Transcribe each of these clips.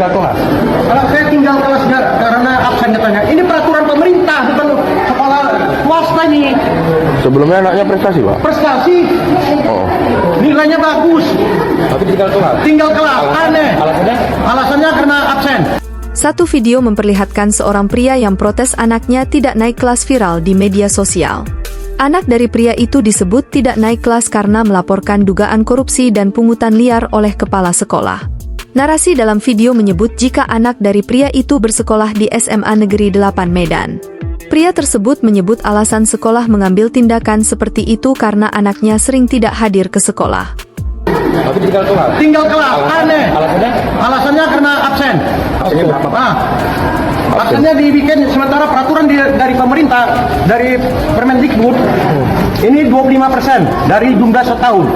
tinggal kelas? Kalau saya tinggal kelas karena absen katanya. Ini peraturan pemerintah, bukan sekolah swasta ini. Sebelumnya anaknya prestasi, Pak? Prestasi. Oh. Nilainya bagus. Tapi tinggal kelas? Tinggal kelas, aneh. Alasannya? Alasannya karena absen. Satu video memperlihatkan seorang pria yang protes anaknya tidak naik kelas viral di media sosial. Anak dari pria itu disebut tidak naik kelas karena melaporkan dugaan korupsi dan pungutan liar oleh kepala sekolah. Narasi dalam video menyebut jika anak dari pria itu bersekolah di SMA Negeri 8 Medan. Pria tersebut menyebut alasan sekolah mengambil tindakan seperti itu karena anaknya sering tidak hadir ke sekolah. Tapi tinggal kelas? Tinggal kelas, aneh. Alasannya? Alasannya karena absen. Absennya berapa, Pak? Absennya dibikin sementara peraturan dari pemerintah, dari Permendikbud, ini 25% dari jumlah setahun.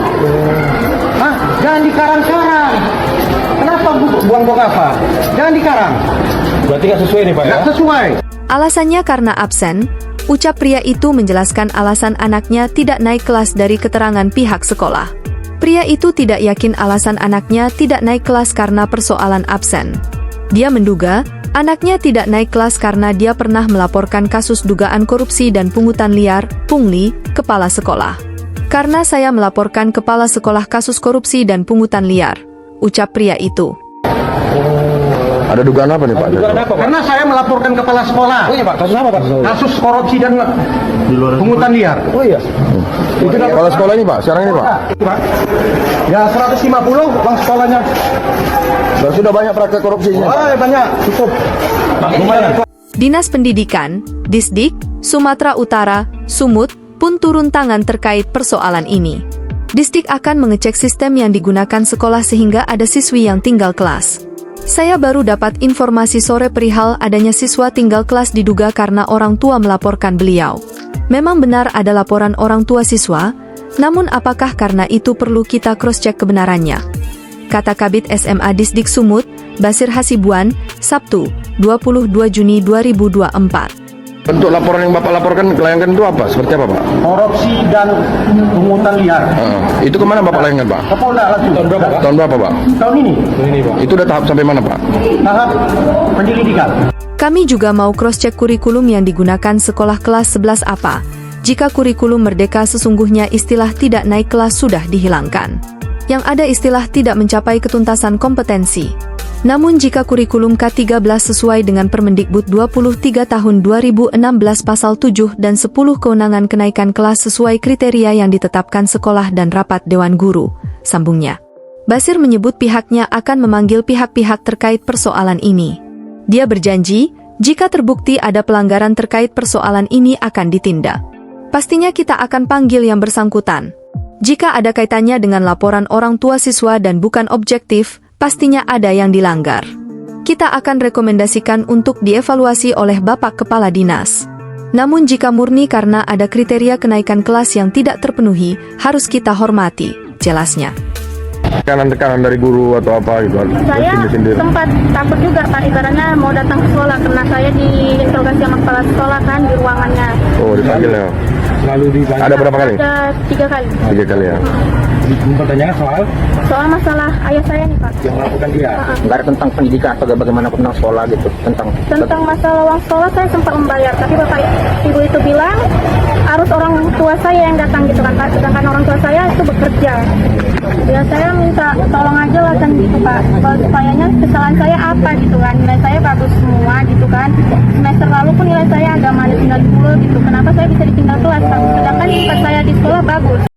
Jangan dikarang-karang. Kenapa buang-buang apa? Jangan dikarang. Berarti nggak sesuai nih, Pak, ya? Nggak sesuai. Alasannya karena absen, ucap pria itu menjelaskan alasan anaknya tidak naik kelas dari keterangan pihak sekolah. Pria itu tidak yakin alasan anaknya tidak naik kelas karena persoalan absen. Dia menduga, anaknya tidak naik kelas karena dia pernah melaporkan kasus dugaan korupsi dan pungutan liar, pungli, kepala sekolah. Karena saya melaporkan kepala sekolah kasus korupsi dan pungutan liar, ucap pria itu. Ada dugaan apa nih, Pak? Dugaan apa, Pak? Karena saya melaporkan kepala sekolah. Oh iya, Pak. Kasus apa, Pak? Kasus korupsi dan pungutan liar. Oh iya. Itu kepala sekolah ini, Pak? Sekarang ini, Pak? Pak. Ya 150 uang sekolahnya. Dan sudah banyak praktek korupsinya? Oh, banyak. Cukup. Lumayan. Dinas Pendidikan, Disdik, Sumatera Utara, Sumut, pun turun tangan terkait persoalan ini. Disdik akan mengecek sistem yang digunakan sekolah sehingga ada siswi yang tinggal kelas. Saya baru dapat informasi sore perihal adanya siswa tinggal kelas diduga karena orang tua melaporkan beliau. Memang benar ada laporan orang tua siswa, namun apakah karena itu perlu kita cross-check kebenarannya? Kata Kabid SMA Disdik Sumut, Basir Hasibuan, Sabtu, 22 Juni 2024. Bentuk laporan yang Bapak laporkan, layankan itu apa? Seperti apa, Pak? Korupsi dan pungutan liar. Itu kemana Bapak layankan, Pak? Ke Polda langsung. Tahun berapa, Pak? Tahun berapa, Pak? Tahun ini. Pak. Itu udah tahap sampai mana, Pak? Tahap penyelidikan. Kami juga mau cross-check kurikulum yang digunakan sekolah kelas 11 apa. Jika kurikulum merdeka sesungguhnya istilah tidak naik kelas sudah dihilangkan. Yang ada istilah tidak mencapai ketuntasan kompetensi. Namun jika kurikulum K13 sesuai dengan Permendikbud 23 tahun 2016 pasal 7 dan 10 kewenangan kenaikan kelas sesuai kriteria yang ditetapkan sekolah dan rapat Dewan Guru, sambungnya. Basir menyebut pihaknya akan memanggil pihak-pihak terkait persoalan ini. Dia berjanji, jika terbukti ada pelanggaran terkait persoalan ini akan ditindak. Pastinya kita akan panggil yang bersangkutan. Jika ada kaitannya dengan laporan orang tua siswa dan bukan objektif, pastinya ada yang dilanggar. Kita akan rekomendasikan untuk dievaluasi oleh Bapak Kepala Dinas. Namun jika murni karena ada kriteria kenaikan kelas yang tidak terpenuhi, harus kita hormati, jelasnya. Tekanan-tekanan dari guru atau apa gitu? Saya sempat takut juga, Pak, ibaratnya mau datang ke sekolah karena saya diinterogasi sama kepala sekolah kan di ruangannya. Oh, dipanggil ya? Selalu dipanggil. Ada berapa kali? Ada 3 kali. 3 kali ya? Pertanyaannya Soal masalah ayah saya nih, Pak. yang melakukan dia. Enggak ada tentang pendidikan atau bagaimana tentang sekolah gitu, Tentang masalah uang sekolah saya sempat membayar, tapi Bapak Ibu itu bilang harus orang tua saya yang datang gitu kan, Pak. Sedangkan orang tua saya itu bekerja. Ya saya minta tolong aja lah kan gitu, Pak. Kalau supayanya kesalahan saya apa gitu kan. Nilai saya bagus semua gitu kan. Semester lalu pun nilai saya agak ada tinggal 10 gitu. Kenapa saya bisa ditinggal kelas, Pak? Sedangkan nilai saya di sekolah bagus.